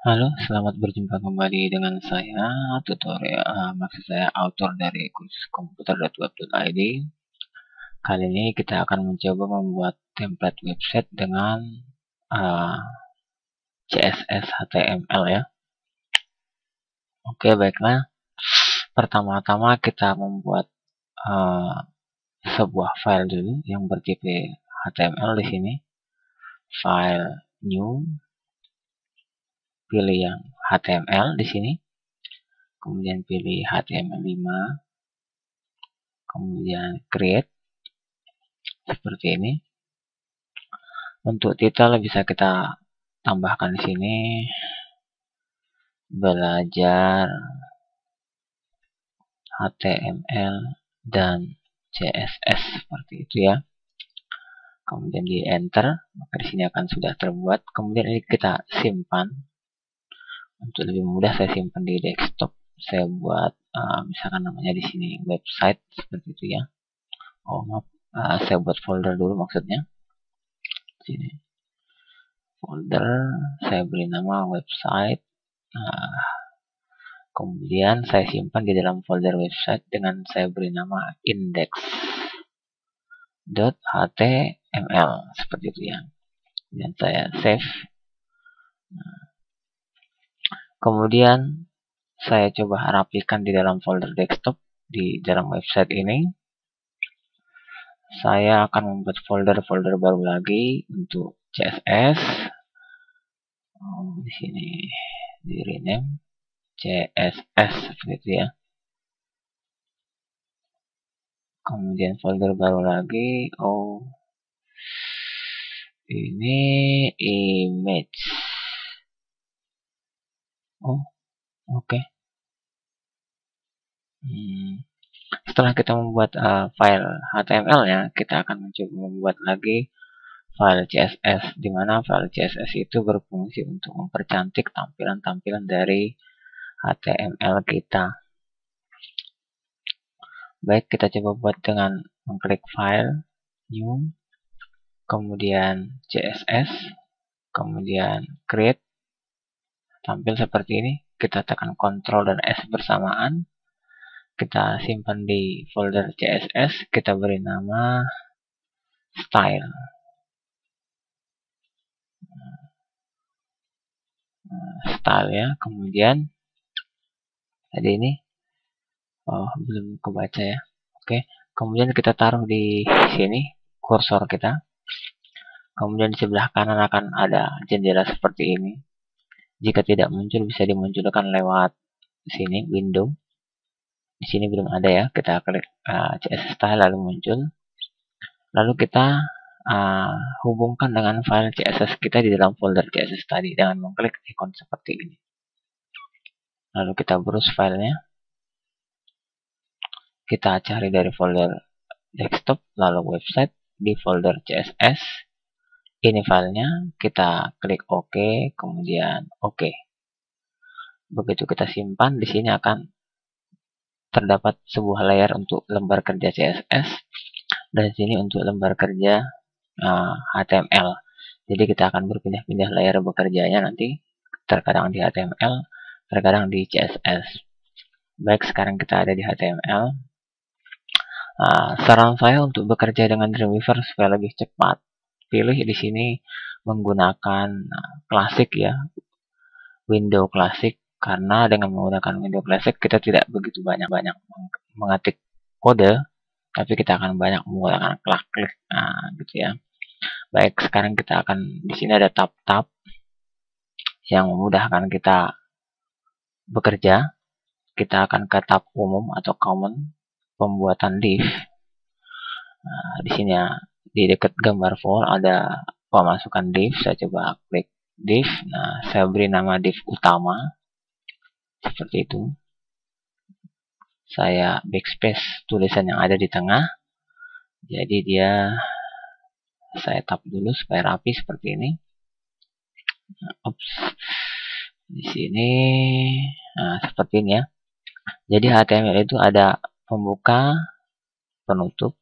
Halo, selamat berjumpa kembali dengan saya, maksud saya autor dari kursus komputer.web.id. Kali ini kita akan mencoba membuat template website dengan uh, CSS HTML ya. Oke, baiklah. Pertama-tama kita membuat sebuah file dulu yang bertipe HTML di sini. File new, pilih yang HTML di sini. Kemudian pilih HTML5. Kemudian create seperti ini. Untuk title bisa kita tambahkan di sini belajar HTML dan CSS seperti itu ya. Kemudian di enter, maka di sini akan sudah terbuat. Kemudian ini kita simpan. Untuk lebih mudah saya simpan di desktop. Saya buat misalkan namanya di sini website seperti itu ya. Oh maaf, saya buat folder dulu maksudnya. Sini folder, saya beri nama website. Kemudian saya simpan di dalam folder website dengan saya beri nama index.html seperti itu ya. Dan saya save. Kemudian saya coba rapikan di dalam folder desktop di dalam website ini. Saya akan membuat folder-folder baru lagi untuk CSS. Di sini di rename CSS seperti itu ya. Kemudian folder baru lagi. Ini image. Oke. Setelah kita membuat file HTML ya, kita akan mencoba membuat lagi file CSS, di mana file CSS itu berfungsi untuk mempercantik tampilan-tampilan dari HTML kita. Baik, kita coba buat dengan mengklik file, new, kemudian CSS, kemudian create, tampil seperti ini. Kita tekan Ctrl dan S bersamaan. Kita simpan di folder CSS, kita beri nama style. Style ya. Kemudian tadi ini belum kebaca ya. Oke. Kemudian kita taruh di sini kursor kita. Kemudian di sebelah kanan akan ada jendela seperti ini. Jika tidak muncul bisa dimunculkan lewat sini window. Di sini belum ada ya. Kita klik CSS style lalu muncul. Lalu kita hubungkan dengan file CSS kita di dalam folder CSS tadi dengan mengklik ikon seperti ini. Lalu kita browse filenya. Kita cari dari folder desktop, lalu website, di folder CSS. Ini filenya, kita klik OK, kemudian OK. Begitu kita simpan, di sini akan terdapat sebuah layer untuk lembar kerja CSS, dan di sini untuk lembar kerja HTML. Jadi kita akan berpindah-pindah layer bekerjanya nanti, terkadang di HTML, terkadang di CSS. Baik, sekarang kita ada di HTML. Saran saya untuk bekerja dengan Dreamweaver supaya lebih cepat, pilih di sini menggunakan klasik ya, window klasik, karena dengan menggunakan window klasik kita tidak begitu banyak mengetik kode, tapi kita akan banyak menggunakan klik gitu ya. Baik, sekarang kita akan di sini ada tab-tab yang memudahkan kita bekerja. Kita akan ke tab umum atau common, pembuatan div. Di sini ya, di dekat gambar file ada pemasukan div. Saya coba klik div. Nah, saya beri nama div utama seperti itu. Saya backspace tulisan yang ada di tengah. Jadi saya tap dulu supaya rapi seperti ini. Di sini seperti ini ya. Jadi HTML itu ada pembuka, penutup,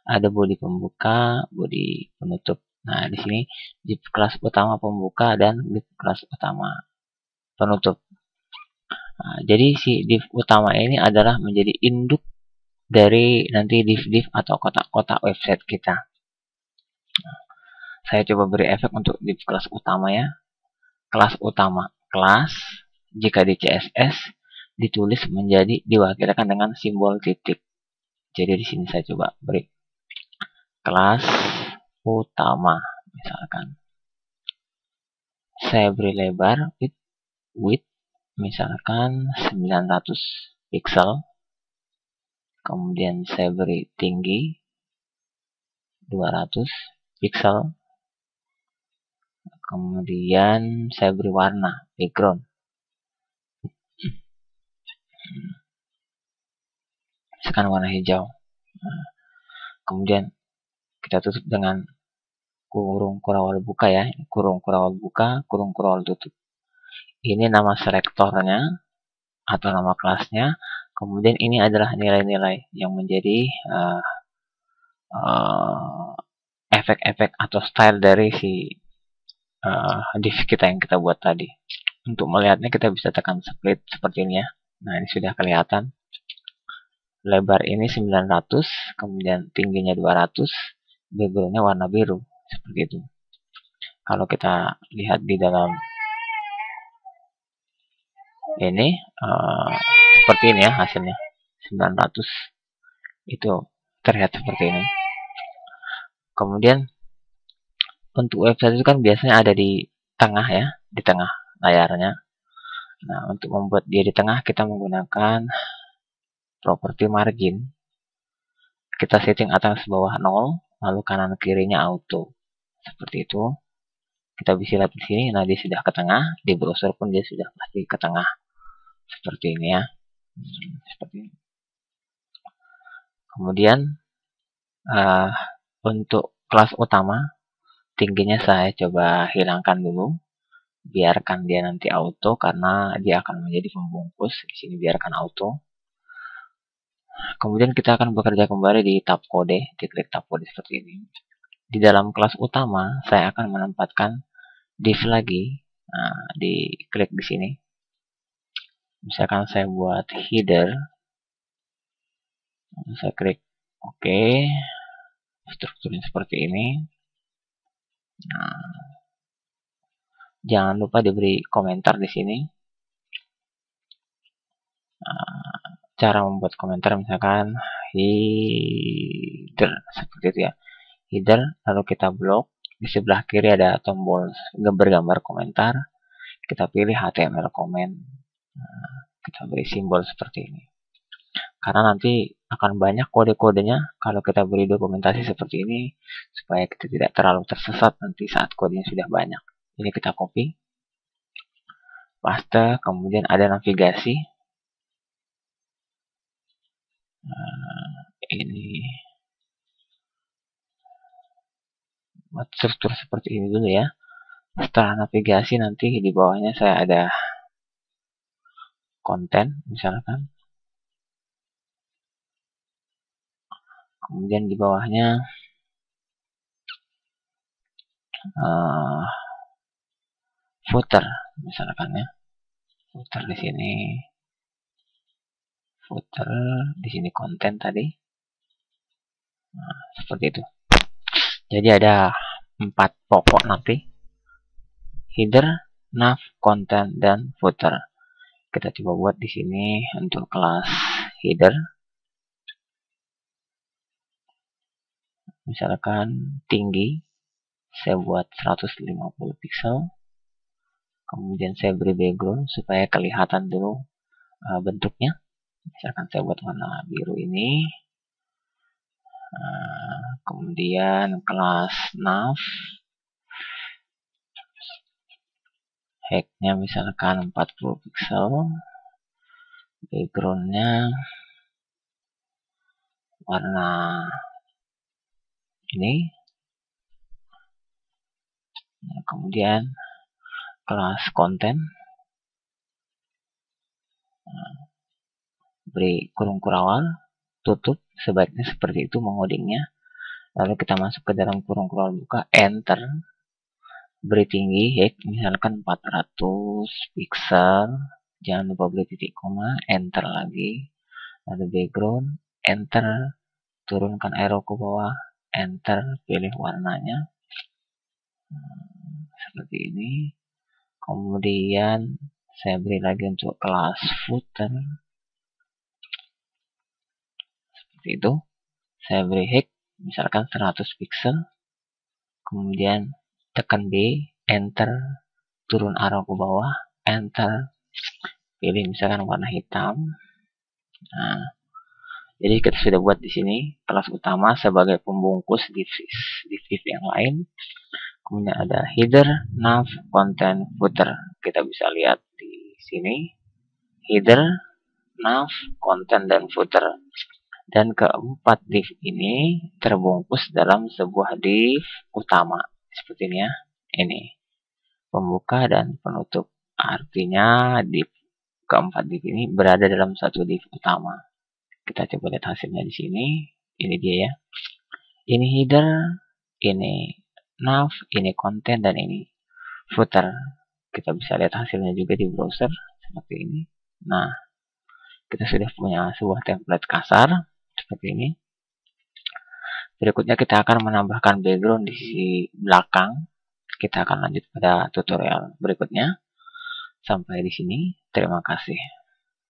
ada body pembuka, body penutup. Nah, di sini div kelas utama pembuka dan div kelas utama penutup. Nah, jadi si div utama ini adalah menjadi induk dari nanti div-div atau kotak-kotak website kita. Saya coba beri efek untuk div kelas utama ya. Kelas utama, kelas jika di CSS ditulis menjadi diwakilkan dengan simbol titik. Jadi di sini saya coba beri kelas utama misalkan. Saya beri lebar width misalkan 900 pixel. Kemudian saya beri tinggi 200 pixel. Kemudian saya beri warna background. Misalkan warna hijau. Nah, kemudian kita tutup dengan kurung kurawal buka ya, kurung kurawal buka, kurung kurawal tutup. Ini nama selektornya atau nama kelasnya. Kemudian ini adalah nilai-nilai yang menjadi efek-efek atau style dari si div kita yang kita buat tadi. Untuk melihatnya kita bisa tekan split seperti ini ya. Nah, ini sudah kelihatan. Lebar ini 900, kemudian tingginya 200, backgroundnya warna biru seperti itu. Kalau kita lihat di dalam ini seperti ini ya hasilnya, 900 itu terlihat seperti ini. Kemudian untuk website itu kan biasanya ada di tengah ya, di tengah layarnya. Nah, untuk membuat dia di tengah kita menggunakan properti margin. Kita setting atas bawah 0, lalu kanan kirinya auto. Seperti itu. Kita bisa lihat di sini, nah dia sudah ke tengah, di browser pun dia sudah pasti ke tengah. Seperti ini ya. Seperti ini. Kemudian untuk kelas utama, tingginya saya coba hilangkan dulu. Biarkan dia nanti auto karena dia akan menjadi pembungkus. Di sini biarkan auto. Kemudian kita akan bekerja kembali di tab kode, diklik tab kode seperti ini. Di dalam kelas utama, saya akan menempatkan div lagi. Nah, diklik di sini. Misalkan saya buat header. Saya klik OK. Strukturnya seperti ini. Nah, jangan lupa diberi komentar di sini. Cara membuat komentar misalkan header seperti itu ya. Header, lalu kita blok. Di sebelah kiri ada tombol bergambar komentar. Kita pilih HTML comment. Nah, kita beri simbol seperti ini. Karena nanti akan banyak kode-kodenya kalau kita beri dokumentasi seperti ini supaya kita tidak terlalu tersesat nanti saat kodenya sudah banyak. Ini kita copy, paste, kemudian ada navigasi. Ini buat struktur seperti ini dulu ya. Setelah navigasi nanti di bawahnya saya ada konten misalkan. Kemudian di bawahnya footer misalkan ya. Footer di sini. Footer di sini konten tadi. Nah, seperti itu. Jadi ada 4 pokok nanti. Header, nav, konten, dan footer. Kita coba buat di sini untuk kelas header. Misalkan tinggi, saya buat 150 pixel. Kemudian saya beri background supaya kelihatan dulu bentuknya. Misalkan saya buat warna biru ini. Kemudian kelas nav. Height-nya misalkan 40 pixel. Background-nya warna ini. Nah, kemudian kelas konten. Beri kurung kurawal, tutup, sebaiknya seperti itu mengodingnya. Lalu kita masuk ke dalam kurung kurawal buka, enter. beri tinggi height misalkan 400 pixel, jangan lupa beri titik koma, enter lagi, lalu background, enter, turunkan arrow ke bawah, enter, pilih warnanya seperti ini. Kemudian saya beri lagi untuk kelas footer seperti itu. Saya beri height misalkan 100 pixel, kemudian tekan B, enter, turun arrow ke bawah, enter, pilih misalkan warna hitam. Nah, jadi kita sudah buat di sini kelas utama sebagai pembungkus div yang lain. Kemudian ada header, nav, content, footer. Kita bisa lihat di sini header, nav, content, dan footer. Dan keempat div ini terbungkus dalam sebuah div utama seperti ini ya. Ini pembuka dan penutup. Artinya keempat div ini berada dalam satu div utama. Kita coba lihat hasilnya di sini. Ini dia ya. Ini header, ini nav, ini konten, dan ini footer. Kita bisa lihat hasilnya juga di browser seperti ini. Nah, kita sudah punya sebuah template kasar seperti ini. Berikutnya kita akan menambahkan background di sisi belakang. Kita akan lanjut pada tutorial berikutnya. Sampai di sini, terima kasih.